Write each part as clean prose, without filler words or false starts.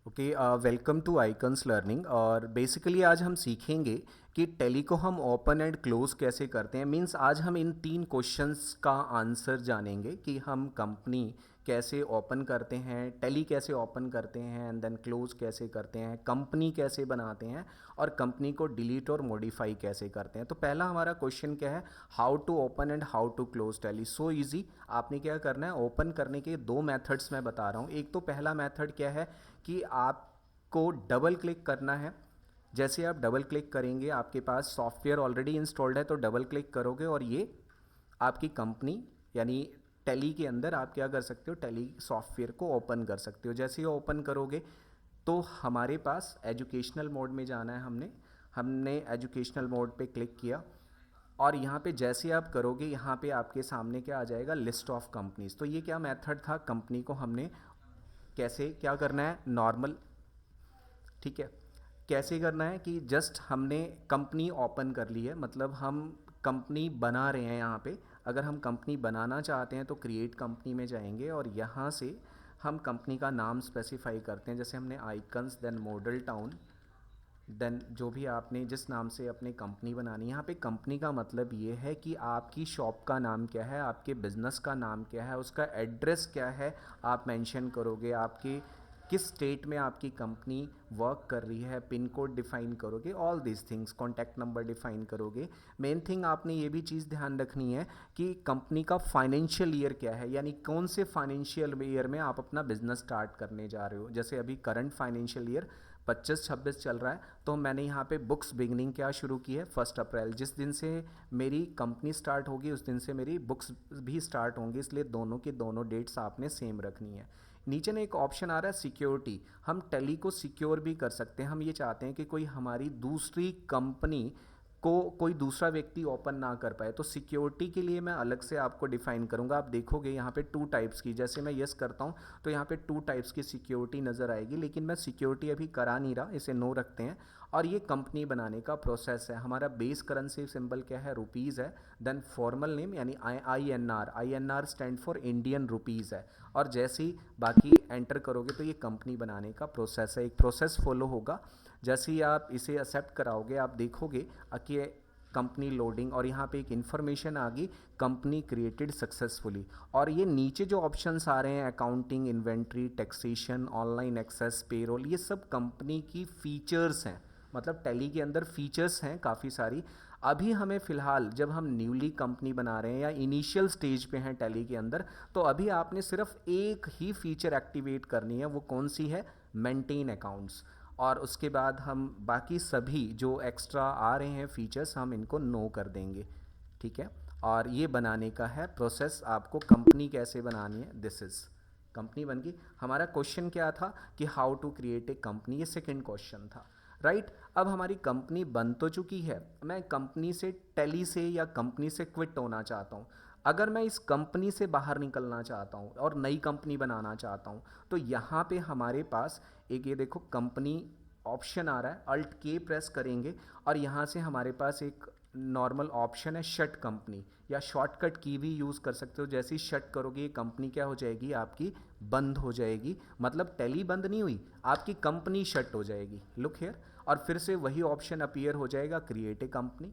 Okay, welcome to icons learning. और basically आज हम सीखेंगे कि टैली को हम ओपन एंड क्लोज कैसे करते हैं। मींस आज हम इन तीन क्वेश्चंस का आंसर जानेंगे कि हम कंपनी कैसे ओपन करते हैं, टैली कैसे ओपन करते हैं एंड देन क्लोज कैसे करते हैं, कंपनी कैसे बनाते हैं और कंपनी को डिलीट और मॉडिफाई कैसे करते हैं। तो पहला हमारा क्वेश्चन क्या है, how to open and how to close Tally. So easy. आपने क्या करना है, ओपन करने के दो मेथड्स मैं बता रहा हूँ। एक तो पहला मेथड क्या है कि आपको डबल क्लिक करना है। जैसे आप डबल क्लिक करेंगे, आपके पास सॉफ्टवेयर ऑलरेडी इंस्टॉल्ड है तो डबल क्लिक करोगे और ये आपकी कंपनी यानी टैली के अंदर आप क्या कर सकते हो, टैली सॉफ्टवेयर को ओपन कर सकते हो। जैसे ही ओपन करोगे तो हमारे पास एजुकेशनल मोड में जाना है। हमने हमने एजुकेशनल मोड पे क्लिक किया और यहाँ पे जैसे आप करोगे यहाँ पे आपके सामने क्या आ जाएगा, लिस्ट ऑफ कंपनीज। तो ये क्या मेथड था, कंपनी को हमने कैसे क्या करना है, नॉर्मल, ठीक है। कैसे करना है कि जस्ट हमने कंपनी ओपन कर ली है, मतलब हम कंपनी बना रहे हैं। यहाँ पे अगर हम कंपनी बनाना चाहते हैं तो क्रिएट कंपनी में जाएंगे और यहाँ से हम कंपनी का नाम स्पेसिफाई करते हैं। जैसे हमने icons, then Model Town, then जो भी आपने जिस नाम से अपनी कंपनी बनानी है। यहाँ पे कंपनी का मतलब ये है कि आपकी शॉप का नाम क्या है, आपके बिजनेस का नाम क्या है, उसका एड्रेस क्या है, आप मेंशन करोगे। आपके किस स्टेट में आपकी कंपनी वर्क कर रही है, पिन कोड डिफाइन करोगे, all this things, contact number define करोगे। मेन थिंग आपने ये भी चीज़ ध्यान रखनी है कि कंपनी का फाइनेंशियल ईयर क्या है, यानी कौन से फाइनेंशियल ईयर में आप अपना बिजनेस स्टार्ट करने जा रहे हो। जैसे अभी करंट फाइनेंशियल ईयर 25-26 चल रहा है, तो मैंने यहाँ पे बुक्स बिगनिंग क्या शुरू की है, 1 अप्रैल। जिस दिन से मेरी कंपनी स्टार्ट होगी उस दिन से मेरी बुक्स भी स्टार्ट होंगी, इसलिए दोनों की दोनों डेट्स आपने सेम रखनी है। नीचे ना एक ऑप्शन आ रहा है सिक्योरिटी। हम टैली को सिक्योर भी कर सकते हैं। हम ये चाहते हैं कि कोई हमारी दूसरी कंपनी को कोई दूसरा व्यक्ति ओपन ना कर पाए, तो सिक्योरिटी के लिए मैं अलग से आपको डिफाइन करूंगा। आप देखोगे यहाँ पे टू टाइप्स की, जैसे मैं यस करता हूँ तो यहाँ पे टू टाइप्स की सिक्योरिटी नज़र आएगी, लेकिन मैं सिक्योरिटी अभी करा नहीं रहा, इसे नो रखते हैं। और ये कंपनी बनाने का प्रोसेस है। हमारा बेस करेंसी सिंबल क्या है, रुपीज़ है। देन फॉर्मल नेम यानी I N R stand for Indian rupees है। और जैसे ही बाकी एंटर करोगे तो ये कंपनी बनाने का प्रोसेस है, एक प्रोसेस फॉलो होगा। जैसे ही आप इसे एक्सेप्ट कराओगे आप देखोगे कि कंपनी लोडिंग, और यहाँ पे एक इन्फॉर्मेशन आ गई, कंपनी क्रिएटेड सक्सेसफुली। और ये नीचे जो ऑप्शंस आ रहे हैं, accounting, inventory, taxation, online access, payroll, ये सब कंपनी की फीचर्स हैं। मतलब टैली के अंदर फीचर्स हैं काफ़ी सारी। अभी हमें फ़िलहाल जब हम न्यूली कंपनी बना रहे हैं या इनिशियल स्टेज पे हैं टैली के अंदर, तो अभी आपने सिर्फ एक ही फीचर एक्टिवेट करनी है। वो कौन सी है, मेंटेन अकाउंट्स। और उसके बाद हम बाकी सभी जो एक्स्ट्रा आ रहे हैं फीचर्स, हम इनको नो कर देंगे, ठीक है। और ये बनाने का है प्रोसेस, आपको कंपनी कैसे बनानी है, दिस इज़ कंपनी बन गई। हमारा क्वेश्चन क्या था कि how to create a company, ये सेकंड क्वेश्चन था, राइट। अब हमारी कंपनी बन तो चुकी है, मैं कंपनी से, टैली से या कंपनी से क्विट होना चाहता हूँ। अगर मैं इस कंपनी से बाहर निकलना चाहता हूँ और नई कंपनी बनाना चाहता हूँ, तो यहाँ पे हमारे पास एक, ये देखो कंपनी ऑप्शन आ रहा है, अल्ट के प्रेस करेंगे और यहाँ से हमारे पास एक नॉर्मल ऑप्शन है शट कंपनी, या शॉर्टकट की भी यूज़ कर सकते हो। जैसे ही शट करोगे ये कंपनी क्या हो जाएगी, आपकी बंद हो जाएगी। मतलब टैली बंद नहीं हुई, आपकी कंपनी शट हो जाएगी। Look here. और फिर से वही ऑप्शन अपीयर हो जाएगा, क्रिएट ए कंपनी।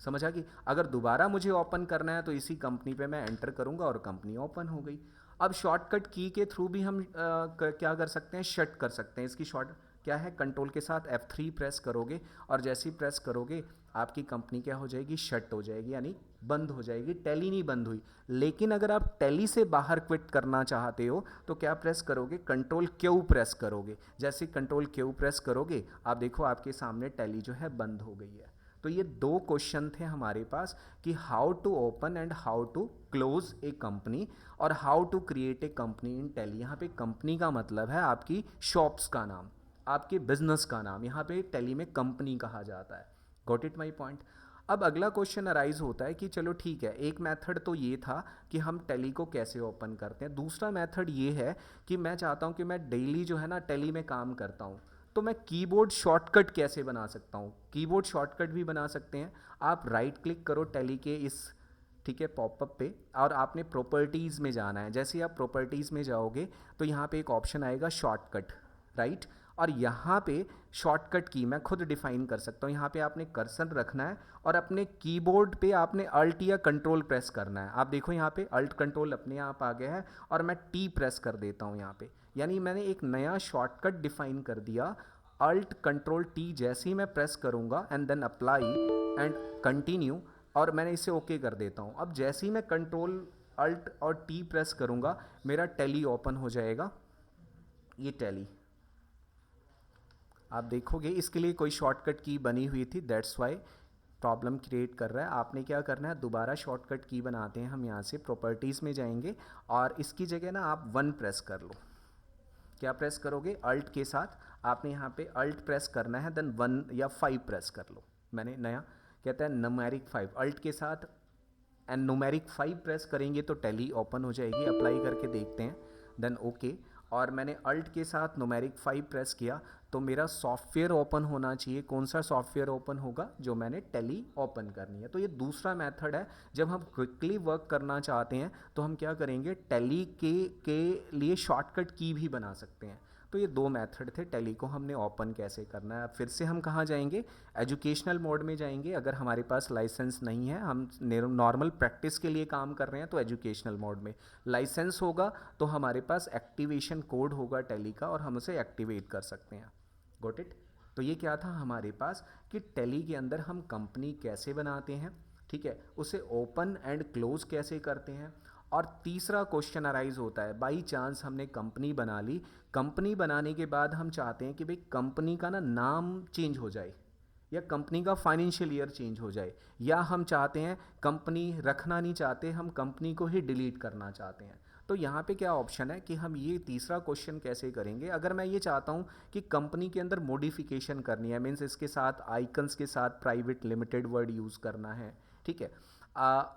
समझ आ गई। अगर दोबारा मुझे ओपन करना है तो इसी कंपनी पे मैं एंटर करूंगा और कंपनी ओपन हो गई। अब शॉर्टकट की के थ्रू भी हम क्या कर सकते हैं, शट कर सकते हैं। इसकी शॉर्ट क्या है, कंट्रोल के साथ F3 प्रेस करोगे और जैसे ही प्रेस करोगे आपकी कंपनी क्या हो जाएगी, शट हो जाएगी, यानी बंद हो जाएगी। टैली नहीं बंद हुई। लेकिन अगर आप टैली से बाहर क्विट करना चाहते हो तो क्या प्रेस करोगे, कंट्रोल क्यू प्रेस करोगे। जैसे कंट्रोल क्यू प्रेस करोगे आप देखो आपके सामने टैली जो है बंद हो गई है। तो ये दो क्वेश्चन थे हमारे पास कि how to open and how to close a company, और how to create a company in Tally. यहाँ पे कंपनी का मतलब है आपकी शॉप्स का नाम, आपके बिजनेस का नाम, यहाँ पे टैली में कंपनी कहा जाता है। Got it my point. अब अगला क्वेश्चन अराइज होता है कि चलो ठीक है, एक मेथड तो ये था कि हम टैली को कैसे ओपन करते हैं। दूसरा मेथड ये है कि मैं चाहता हूँ कि मैं डेली जो है ना टैली में काम करता हूँ, तो मैं कीबोर्ड शॉर्टकट कैसे बना सकता हूँ। कीबोर्ड शॉर्टकट भी बना सकते हैं। आप राइट क्लिक करो टैली के इस, ठीक है, पॉपअप पे, और आपने प्रॉपर्टीज़ में जाना है। जैसे ही आप प्रॉपर्टीज़ में जाओगे तो यहाँ पे एक ऑप्शन आएगा शॉर्टकट, राइट। और यहाँ पे शॉर्टकट की मैं खुद डिफाइन कर सकता हूँ। यहाँ पे आपने कर्सर रखना है और अपने कीबोर्ड पे आपने अल्ट या कंट्रोल प्रेस करना है। आप देखो यहाँ पे अल्ट कंट्रोल अपने आप आ गया है और मैं टी प्रेस कर देता हूँ यहाँ पे, यानी मैंने एक नया शॉर्टकट डिफाइन कर दिया। अल्ट कंट्रोल टी जैसे ही मैं प्रेस करूँगा and then apply and continue, और मैंने इसे ओके कर देता हूँ। अब जैसे ही मैं कंट्रोल अल्ट और टी प्रेस करूँगा मेरा टैली ओपन हो जाएगा। ये टैली आप देखोगे इसके लिए कोई शॉर्टकट की बनी हुई थी, दैट्स वाई प्रॉब्लम क्रिएट कर रहा है। आपने क्या करना है, दोबारा शॉर्टकट की बनाते हैं हम। यहाँ से प्रॉपर्टीज़ में जाएंगे और इसकी जगह ना आप 1 प्रेस कर लो। क्या प्रेस करोगे, अल्ट के साथ आपने यहाँ पे अल्ट प्रेस करना है, देन 1 या 5 प्रेस कर लो। मैंने नया कहता है न्यूमेरिक 5, अल्ट के साथ एंड न्यूमेरिक 5 प्रेस करेंगे तो टैली ओपन हो जाएगी। अप्लाई करके देखते हैं, देन ओके। और मैंने अल्ट के साथ न्यूमेरिक 5 प्रेस किया तो मेरा सॉफ्टवेयर ओपन होना चाहिए। कौन सा सॉफ्टवेयर ओपन होगा, जो मैंने टैली ओपन करनी है। तो ये दूसरा मेथड है। जब हम क्विकली वर्क करना चाहते हैं तो हम क्या करेंगे, टैली के लिए शॉर्टकट की भी बना सकते हैं। तो ये 2 मेथड थे टैली को हमने ओपन कैसे करना है। फिर से हम कहाँ जाएंगे, एजुकेशनल मोड में जाएंगे। अगर हमारे पास लाइसेंस नहीं है, हम नॉर्मल प्रैक्टिस के लिए काम कर रहे हैं तो एजुकेशनल मोड में। लाइसेंस होगा तो हमारे पास एक्टिवेशन कोड होगा टैली का और हम उसे एक्टिवेट कर सकते हैं। Got it. तो ये क्या था हमारे पास कि टैली के अंदर हम कंपनी कैसे बनाते हैं, ठीक है, उसे ओपन एंड क्लोज कैसे करते हैं। और तीसरा क्वेश्चन अराइज होता है, बाई चांस हमने कंपनी बना ली, कंपनी बनाने के बाद हम चाहते हैं कि भाई कंपनी का ना नाम चेंज हो जाए या कंपनी का फाइनेंशियल ईयर चेंज हो जाए, या हम चाहते हैं कंपनी रखना नहीं चाहते, हम कंपनी को ही डिलीट करना चाहते हैं। तो यहाँ पे क्या ऑप्शन है कि हम ये तीसरा क्वेश्चन कैसे करेंगे। अगर मैं ये चाहता हूँ कि कंपनी के अंदर मॉडिफिकेशन करनी है, मीन्स इसके साथ आइकन्स के साथ प्राइवेट लिमिटेड वर्ड यूज़ करना है, ठीक है,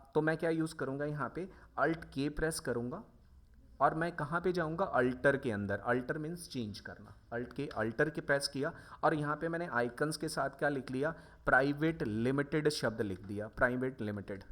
तो मैं क्या यूज़ करूँगा, यहाँ पे अल्ट के प्रेस करूँगा और मैं कहाँ पे जाऊँगा, अल्टर के अंदर। अल्टर मीन्स चेंज करना, अल्ट के अल्टर के प्रेस किया और यहाँ पे मैंने आइकन्स के साथ क्या लिख लिया, प्राइवेट लिमिटेड शब्द लिख दिया, प्राइवेट लिमिटेड।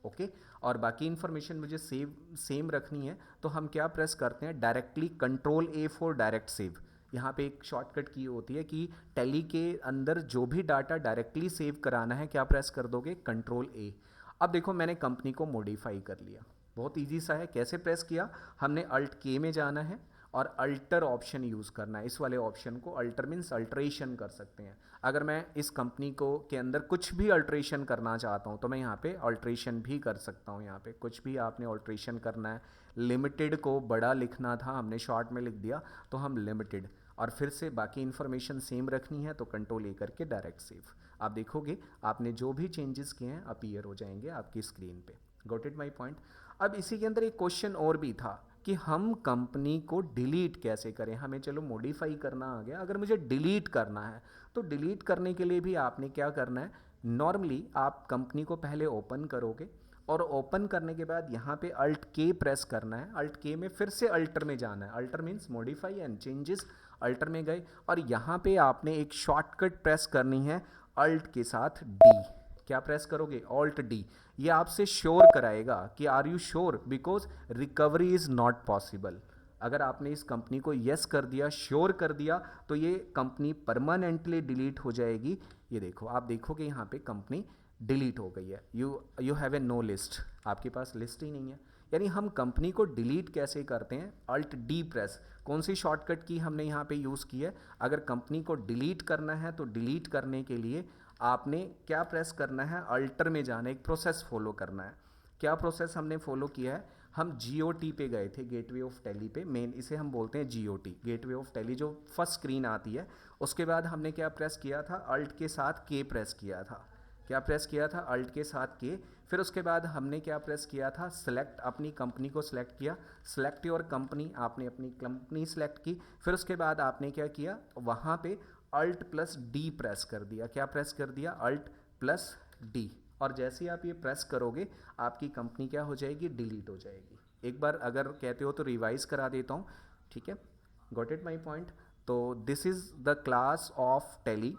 ओके। और बाकी इन्फॉर्मेशन मुझे सेम रखनी है तो हम क्या प्रेस करते हैं, directly control A for direct save. यहाँ पे एक शॉर्टकट की होती है कि टैली के अंदर जो भी डाटा डायरेक्टली सेव कराना है, क्या प्रेस कर दोगे, कंट्रोल ए। अब देखो मैंने कंपनी को मॉडिफाई कर लिया, बहुत इजी सा है। कैसे प्रेस किया, हमने अल्ट के में जाना है और अल्टर ऑप्शन यूज़ करना है। इस वाले ऑप्शन को अल्टर मीन्स अल्ट्रेशन कर सकते हैं। अगर मैं इस कंपनी को के अंदर कुछ भी अल्ट्रेशन करना चाहता हूँ तो मैं यहाँ पे अल्ट्रेशन भी कर सकता हूँ। यहाँ पे कुछ भी आपने अल्ट्रेशन करना है, लिमिटेड को बड़ा लिखना था, हमने शॉर्ट में लिख दिया तो हम लिमिटेड, और फिर से बाकी इन्फॉर्मेशन सेम रखनी है तो कंट्रोल ए करके डायरेक्ट सेव। आप देखोगे आपने जो भी चेंजेस किए हैं अपीयर हो जाएंगे आपकी स्क्रीन पे। Got it my point. अब इसी के अंदर एक क्वेश्चन और भी था कि हम कंपनी को डिलीट कैसे करें। हमें चलो मॉडिफाई करना आ गया, अगर मुझे डिलीट करना है तो डिलीट करने के लिए भी आपने क्या करना है, नॉर्मली आप कंपनी को पहले ओपन करोगे और ओपन करने के बाद यहाँ पे अल्ट के प्रेस करना है। अल्ट के में फिर से अल्टर में जाना है, alter means modify and changes. Alter में गए और यहाँ पे आपने एक शॉर्टकट प्रेस करनी है, अल्ट के साथ डी। क्या प्रेस करोगे, ऑल्ट डी। ये आपसे श्योर कराएगा कि are you sure, because recovery is not possible. अगर आपने इस कंपनी को यस कर दिया, श्योर कर दिया, तो ये कंपनी परमानेंटली डिलीट हो जाएगी। ये देखो, आप देखोगे यहाँ पे कंपनी डिलीट हो गई है। You have a no list, आपके पास लिस्ट ही नहीं है। यानी हम कंपनी को डिलीट कैसे करते हैं, अल्ट डी प्रेस। कौन सी शॉर्टकट की हमने यहाँ पे यूज़ की है, अगर कंपनी को डिलीट करना है तो डिलीट करने के लिए आपने क्या प्रेस करना है, अल्टर में जाना, एक प्रोसेस फॉलो करना है। क्या प्रोसेस हमने फॉलो किया है, हम GOT पे गए थे, गेटवे ऑफ टैली पे, मेन इसे हम बोलते हैं GOT, गेटवे ऑफ टैली, जो फर्स्ट स्क्रीन आती है। उसके बाद हमने क्या प्रेस किया था, अल्ट के साथ के प्रेस किया था। क्या प्रेस किया था, अल्ट के साथ के। फिर उसके बाद हमने क्या प्रेस किया था, सेलेक्ट, अपनी कंपनी को सिलेक्ट किया, सेलेक्ट योर कंपनी, आपने अपनी कंपनी सेलेक्ट की। फिर उसके बाद आपने क्या किया, वहाँ पे अल्ट प्लस डी प्रेस कर दिया। क्या प्रेस कर दिया, अल्ट प्लस डी। और जैसे ही आप ये प्रेस करोगे आपकी कंपनी क्या हो जाएगी, डिलीट हो जाएगी। एक बार अगर कहते हो तो रिवाइज करा देता हूँ, ठीक है। Got it my point. तो this is the class of tally.